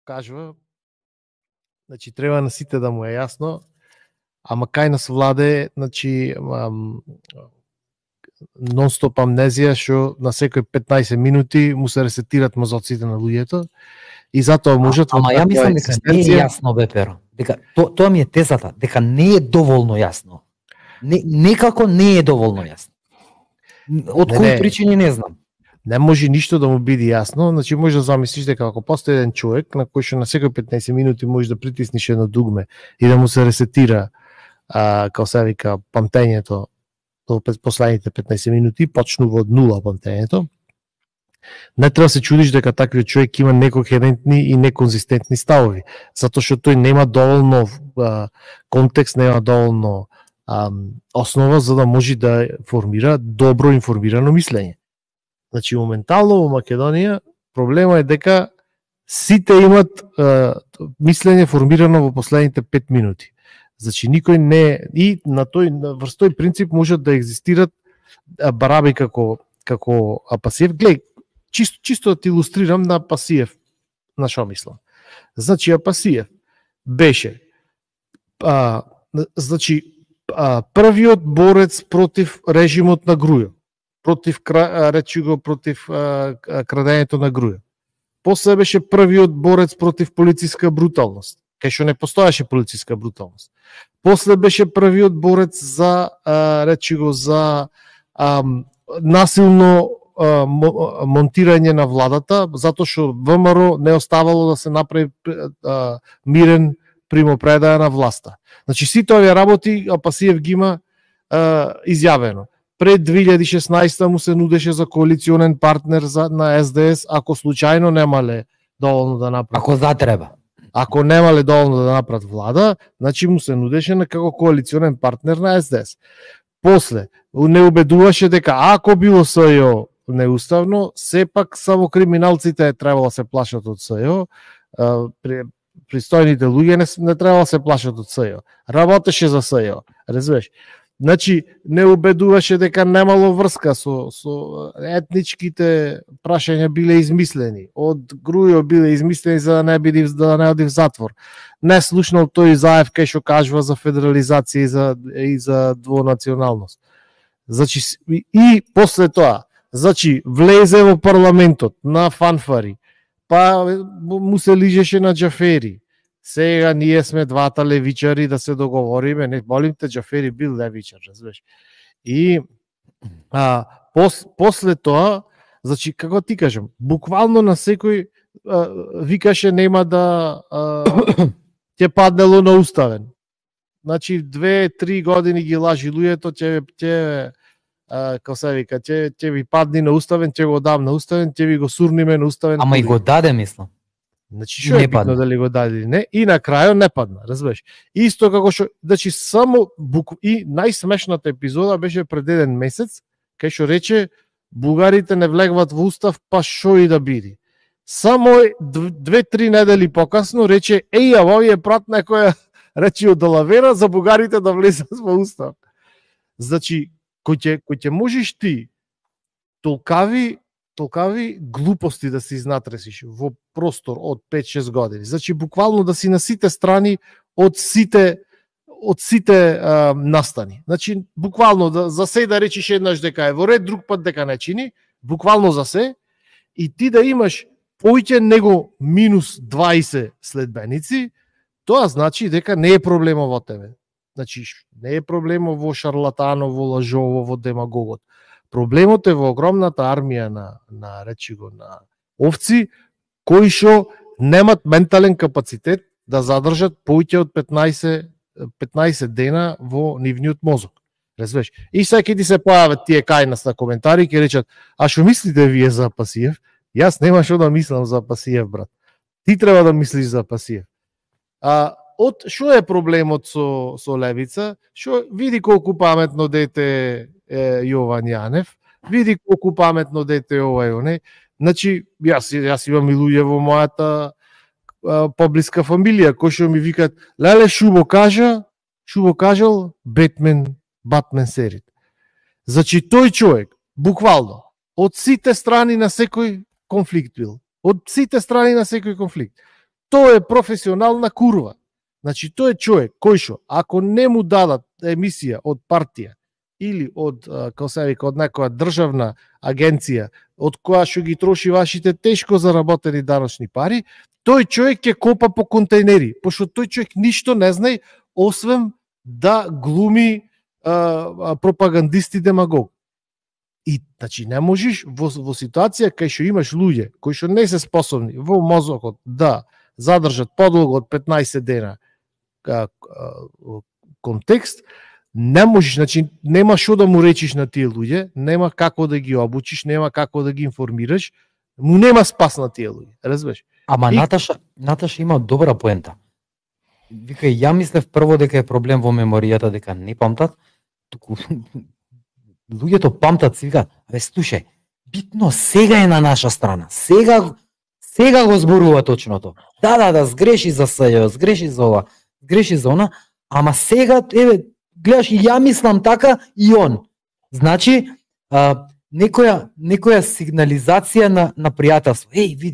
кажува, значи треба на сите да му е јасно, ама кај нас владе, значи нон-стоп амнезија, што на секој 15 минути му се ресетират мозоците на луѓето и затоа можат ама ја мислам дека не е јасно, бе, Перо. Дека тоа ми е тезата, дека не е доволно јасно. Некако не е доволно јасно. Од кои причини не знам. Не може ништо да му биде јасно, значи може да замислиш дека ако постои еден човек на кој што на секој 15 минути може да притиснеш едно дугме и да му се ресетира како се вика памтењето до последните 15 минути, почнува од нула памтењето. Не треба се чудиш дека таквиот човек има некохерентни и неконзистентни ставови, затоа што тој нема доволно контекст, нема доволно основа за да може да формира добро информирано мислење. Значи, моментално во Македонија проблема е дека сите имат мислење формирано во последните 5 минути. Значи, никој не... И на врз тој принцип можат да екзистират бараби како Апасиев. Глеј, чисто да ти илустрирам на Апасиев, на шо мислам. Значи, Апасиев беше првиот борец против режимот на Грујо. Против крадењето на Грујо. После беше првиот борец против полициска бруталност, кај што не постоеше полициска бруталност. После беше првиот борец за насилно монтирање на владата, затоа што ВМРО не оставало да се направи мирен примопредаја на власта. Значи сите овие работи Апасиев ги има изјавено. Пред 2016 му се нудеше за коалиционен партнер на СДС, ако случајно немале доволно да направи. Ако затреба. Ако немале доволно да направат влада, значи му се нудеше на како коалиционен партнер на СДС. После, не убедуваше дека ако било СЈО неуставно, сепак само криминалците требало да се плашат од СЈО, пристојните луѓе не требало да се плашат од СЈО. Работеше за СЈО, разбираш? Значи, не убедуваше дека немало врска со етничките прашања биле измислени. Од Грујо биле измислени за да не оди в затвор. Не слушнал тој Заев кај што кажува за федерализација и за двонационалност. Значи, и после тоа, значи, влезе во парламентот на фанфари, па му се лижеше на Џафери. Сега ние сме двата левичари да се договориме, не молим те, Џафери бил левичар, разбираш. И после тоа, значи како ти кажам, буквално на секој викаше нема да ќе паднело на уставен. Значи 2-3 години ги лажи луѓето, ќе како се вика, ќе ви падни на уставен, ќе го дам на уставен, ќе ви го сурниме на уставен. Ама и го даде, мислам. Значи што е битно дали го даде или не, и на крајот не падна, разбираш. Исто како што, значи само и најсмешната епизода беше пред еден месец, кај што рече бугарите не влегват во устав, па шо и да биде. Само 2-3 недели покасно рече еј, овие прат некоја речи од Далавера за бугарите да влезат во устав. Значи кој ќе можеш ти толкави глупости да се изнатресиш во простор од 5-6 години. Значи буквално да си на сите страни од сите настани. Значи буквално за се да речиш еднаш дека е во ред, друг пат дека не чини, буквално за се, и ти да имаш повеќе него минус 20 следбеници, тоа значи дека не е проблема во тебе. Значи не е проблема во шарлатано, во лажово, во демагогот. Проблемот е во огромната армија на овци кои што немат ментален капацитет да задржат повеќе од 15 дена во нивниот мозок. Разбираш? И сега ќе ти се појават тие кај нас на коментари ќе речат: "А што мислите вие за Апасиев?" Јас нема што да мислам за Апасиев, брат. Ти треба да мислиш за Апасиев. Што е проблемот со левица? Види колку паметно дете Јован Јанев, види колку паметно дете овај оне. Значи, јас имам и луѓе во мојата поблиска фамилија кои што ми викат: "Леле, Шубо кажал Батмен серит." Значи, тој човек, буквално, од сите страни на секој конфликт бил. Од сите страни на секој конфликт. тоа е професионална курва. Значи, тој е човек кој што, ако не му дадат емисија од партија или од, како се вика, од некоја државна агенција, од која што ги троши вашите тешко заработени даночни пари, тој човек ќе копа по контейнери, пошто тој човек ништо не знае, освен да глуми пропагандист и демагог. И, значи, не можеш во ситуација кај што имаш луѓе кои што не се способни во мозокот да задржат подолго од 15 дена контекст, не можеш, значи, нема што да му речиш на тие луѓе, нема како да ги обучиш, нема како да ги информираш, му нема спас на тие луѓе, разбираш? Ама Наташа има добра поента. Вика, ја мислев прво дека е проблем во меморијата, дека не памтат, туку луѓето памтат, си викаат, слушај, битно сега е на наша страна. Сега го зборува точното. Да, сгреши за СЈ, сгреши за ова, сгреши за она, ама сега, гледаш, и ја мислам така и он. Значи, некоја сигнализација на пријателство. Види,